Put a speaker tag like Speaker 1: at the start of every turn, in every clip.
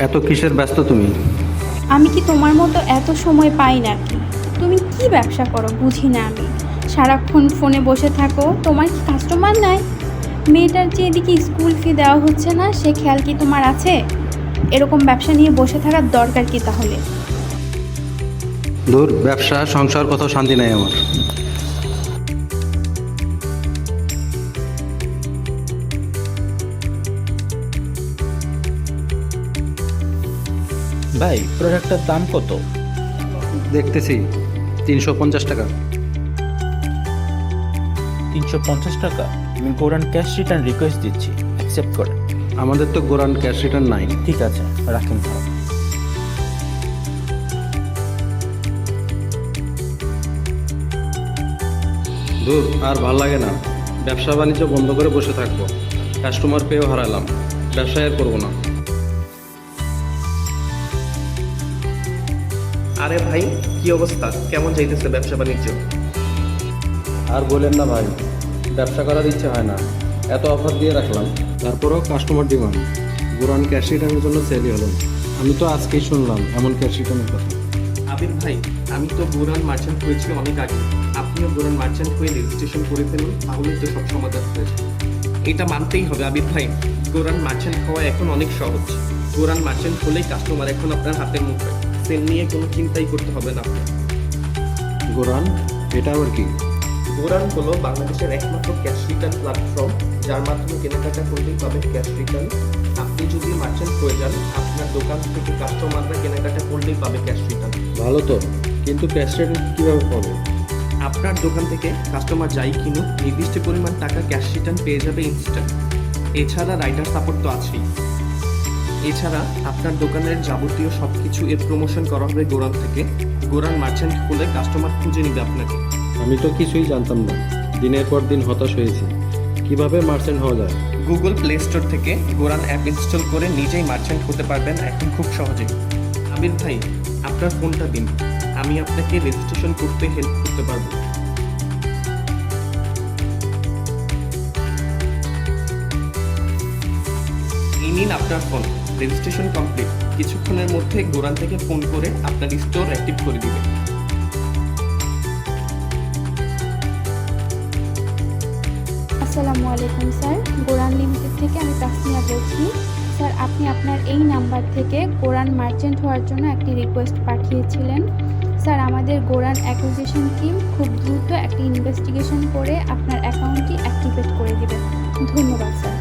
Speaker 1: এত কিসের ব্যস্ত তুমি?
Speaker 2: আমি কি তোমার মতো এত সময় পাই নাকি? তুমি কি ব্যবসা করো বুঝি না আমি। সারাক্ষণ ফোনে বসে থাকো, তোমার কি কাস্টমার নাই? মেয়েটার যে এদিকে স্কুল ফি দেওয়া হচ্ছে না, সে খেয়াল কি তোমার আছে? এরকম ব্যবসা নিয়ে বসে থাকার দরকার কি তাহলে?
Speaker 1: দূর, ব্যবসা সংসার কোথাও শান্তি নাই আমার।
Speaker 3: ভাই, প্রোডাক্টটার দাম কত?
Speaker 1: দেখতেছি 350 টাকা।
Speaker 3: 350 টাকা? আমি গোরান ক্যাশ রিটার্ন রিকোয়েস্ট দিচ্ছি, অ্যাকসেপ্ট করেন।
Speaker 1: আমাদের তো গোরান ক্যাশ রিটার্ন নাই।
Speaker 3: ঠিক আছে, রাখেন ভালো।
Speaker 1: দূর, আর ভাল লাগে না। ব্যবসা বাণিজ্য বন্ধ করে বসে থাকবো, কাস্টমার পেয়েও হারালাম। ব্যবসা আর করবো না।
Speaker 4: আরে ভাই, কি অবস্থা? কেমন যাইতেছে ব্যবসা বাণিজ্য?
Speaker 1: আর বলেন না ভাই, ব্যবসা করার ইচ্ছে হয় না। এত অফার দিয়ে রাখলাম, তারপরেও কাস্টমার ডিমান্ড। গোরান ক্যাশ রিটার্নের জন্য সেলই হলো না। আমি তো আজকেই শুনলাম এমন ক্যাশ রিটার্নের কথা।
Speaker 4: আবির ভাই, আমি তো গোরান মার্চেন্ট হয়েছি অনেক আগে। আপনিও গোরান মার্চেন্ট হয়ে রেজিস্ট্রেশন করে ফেলুন, তাহলেই তো সব সমাধান হয়েছে। এটা মানতেই হবে আবির ভাই, গোরান মার্চেন্ট হওয়া এখন অনেক সহজ। গোরান মার্চেন্ট হলেই কাস্টমার এখন আপনার হাতের মুঠোয়। সেল নিয়ে কোনো চিন্তাই করতে হবে না আপনার।
Speaker 1: গোরান, এটা আবার কি?
Speaker 4: গোরান হলো বাংলাদেশের একমাত্র ক্যাশ রিটার্ন প্ল্যাটফর্ম, যার মাধ্যমে কেনাকাটা করলেই পাবেন ক্যাশ রিটার্ন। আপনি যদি মার্চেন্ট হয়ে যান, আপনার দোকান থেকে কাস্টমাররা কেনাকাটা করলেই পাবে ক্যাশ রিটার্ন।
Speaker 1: ভালো তো, কিন্তু ক্যাশ রিটার্ন কীভাবে পাবে?
Speaker 4: আপনার দোকান থেকে কাস্টমার যাই কিনুক, নির্দিষ্ট পরিমাণ টাকা ক্যাশ রিটার্ন পেয়ে যাবে ইনস্ট্যান্ট। এছাড়া রাইডার সাপোর্ট তো আছেই। এছাড়া আপনার দোকানের যাবতীয় সব কিছু এর প্রমোশন করা হবে গোরান থেকে। গোরান মার্চেন্ট হলে কাস্টমার খুঁজে নিবে আপনাকে।
Speaker 1: আমি তো কিছুই জানতাম না, দিনের পর দিন হতাশ হয়েছি। কিভাবে মার্চেন্ট হওয়া যায়?
Speaker 4: গুগল প্লে স্টোর থেকে গোরান অ্যাপ ইনস্টল করে নিজেই মার্চেন্ট হতে পারবেন এখন খুব সহজেই। আবির ভাই, আপনার ফোনটা দিন, আমি আপনাকে রেজিস্ট্রেশন করতে হেল্প করতে পারবো। এই নিন আপনার ফোন, রেজিস্ট্রেশন কমপ্লিট। কিছুক্ষণের মধ্যে গোরান থেকে ফোন করে আপনার স্টোর অ্যাক্টিভ করে দিবে।
Speaker 2: আসসালামু আলাইকুম স্যার, গোরান লিমিটেড থেকে আমি তাসমিয়া বলছি। স্যার, আপনি আপনার এই নাম্বার থেকে গোরান মার্চেন্ট হওয়ার জন্য একটি রিকোয়েস্ট পাঠিয়েছিলেন। স্যার, আমাদের গোরান অ্যাকুইজিশন টিম খুব দ্রুত একটি ইনভেস্টিগেশন করে আপনার অ্যাকাউন্টটি অ্যাক্টিভেট করে দেবে। ধন্যবাদ স্যার।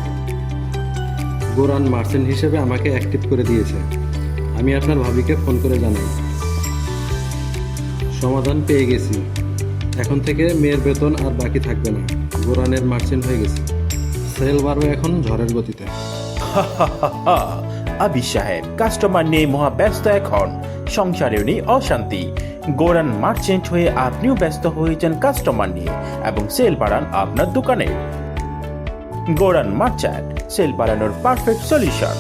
Speaker 1: গোরান মার্চেন্ট হিসেবে আমাকে অ্যাক্টিভ করে দিয়েছে। আমি আপনার ভাবিকে ফোন করে জানাই। সমাধান পেয়ে গেছি। এখন থেকে মেয়ের বেতন আর বাকি থাকবে না। গোরানের মার্চেন্ট হয়ে গেছে। সেল বাড়বে এখন ঝড়ের গতিতে।
Speaker 3: আবি সাহেব, কাস্টমার নিয়ে মহা ব্যস্ত এখন। সংসারেও নেই অশান্তি। গোরান মার্চেন্ট হয়ে আপনিও ব্যস্ত হয়েছেন কাস্টমার নিয়ে এবং সেল বাড়ান আপনার দোকানে। গোরান মার্চেন্ট, সেল বাড়ানোর পারফেক্ট সলিউশন।